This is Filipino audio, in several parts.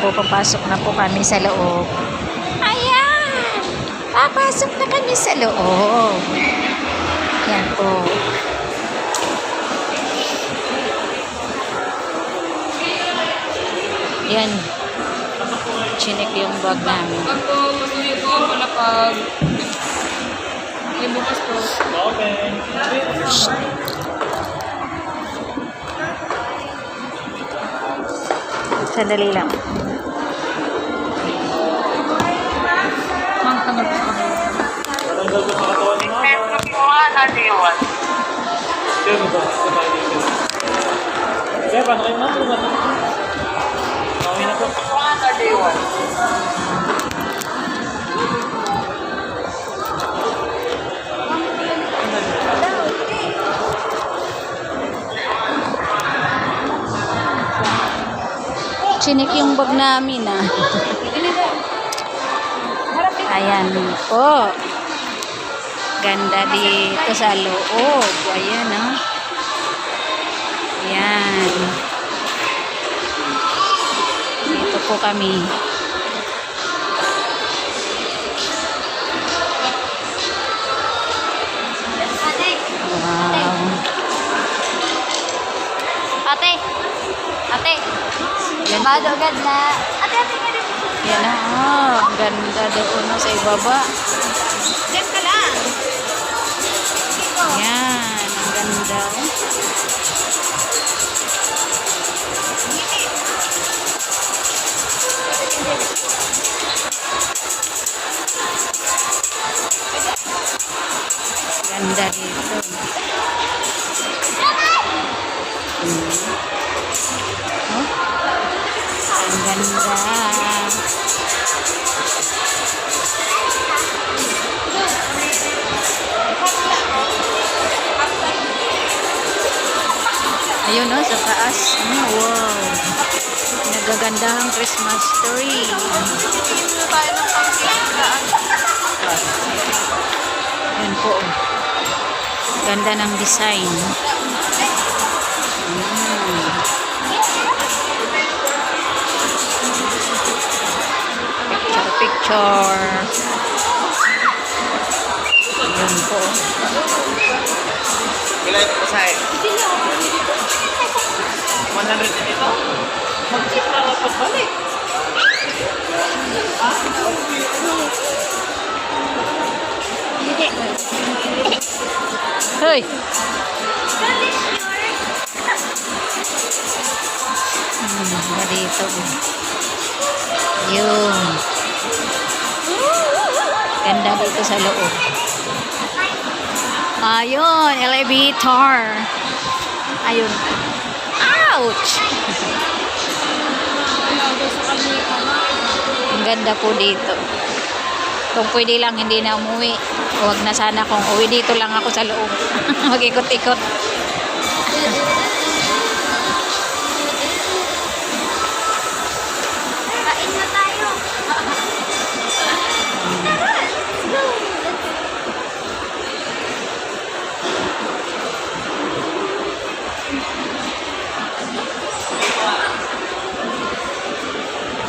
po, papasok na po kami sa loob. Ayan! Papasok na kami sa loob. Yan po. Yan. Chinik yung bag namin. Pag po, pasuyo po, malapag. May bukas po. Sandali lang. Mang tanggap po ako. Kaya paano kayo mga tulungan? Nakawin na po. Chinik yung bag namin ah. Ayan po. Ganda dito sa loob. Ayan ah. Ayan. Dito po kami. Wow. Ate! Ate! Yan. Bado agad na. Ate, ate, ate. Yan ah. Ang ganda doon sa ibaba. Diyan ka lang. Yan. Ang ganda. Ganda dito. Oh. Ang ganda. Ayun no, sa taas. Wow. Nagagandahang Christmas tree. Yan po. Ganda ng design. Picture. Yan po. Kailan ito sa 100 na ito? Mag-tip na lang pagbalik. Hoy! Dito. Yun. Ganda dito sa loob. Ayun, elevator. Ayun. Ouch! Ang ganda po dito. Kung pwede lang hindi na umuwi. Huwag na sana kung uwi dito lang ako sa loob. Mag-ikot-ikot. Kain na tayo.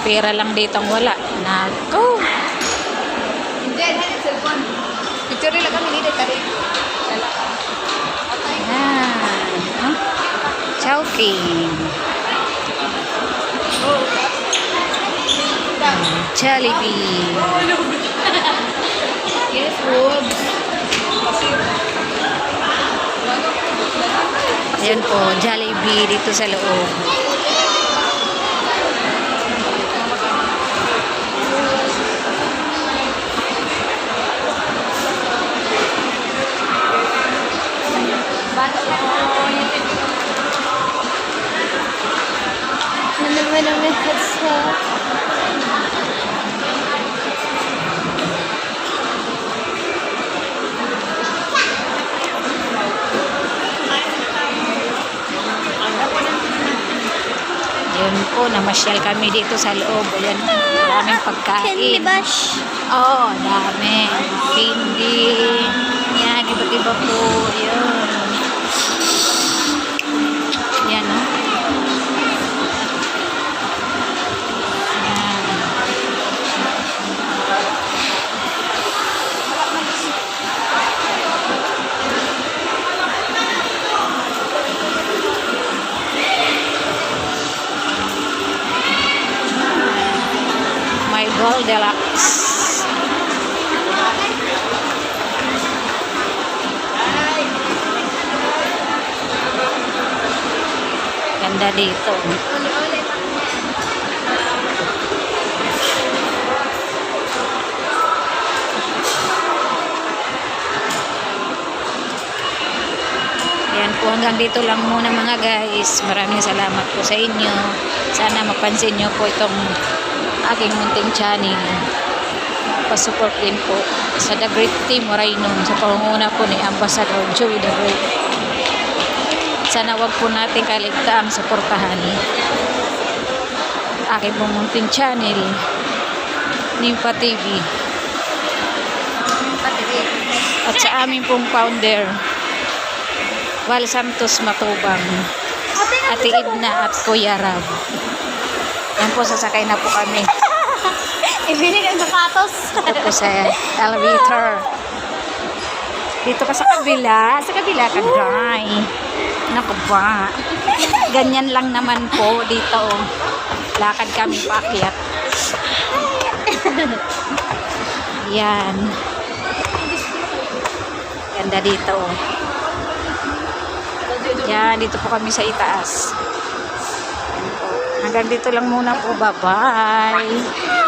Pera lang dito ang wala. Nako. Hindi, hindi, cellphone. Picture lang kami dito, tari. Ayan. Huh? Chowking. Jollibee. Yes, food. Ayan po, Jollibee dito sa loob. Ano naman ang message sa... Yun po, namasyal kami dito sa loob. Ayan, maraming pagkain. Candy Bash. Oo, dami. Candy. Yan, iba-iba po. Yun. Yan, no? Yan. Goldilocks. Ganda dito. Uli-uli. Yan po, hanggang dito lang muna mga guys. Maraming salamat po sa inyo. Sana mapansin nyo po itong aking munting channel. Pasupport din po sa The Great Team Moraynon sa pangunguna po ni Ambassador Joey The Great. Sana wag po natin kaligtaang suportahan aking pong munting channel Nimpa TV at sa aming pong founder Val Santos Matubang, Ate Edna at Kuya Rab. Yan po, sasakay na po kami. Ibili ng sapatos. Ito po sa elevator. Dito ka sa kabila. Sa kabila ka, Dry. Naku ba? Ganyan lang naman po dito. Lakad kami paakyat. Yan. Ganda dito. Yan, dito po kami sa itaas. Hanggang dito lang muna po. Bye-bye.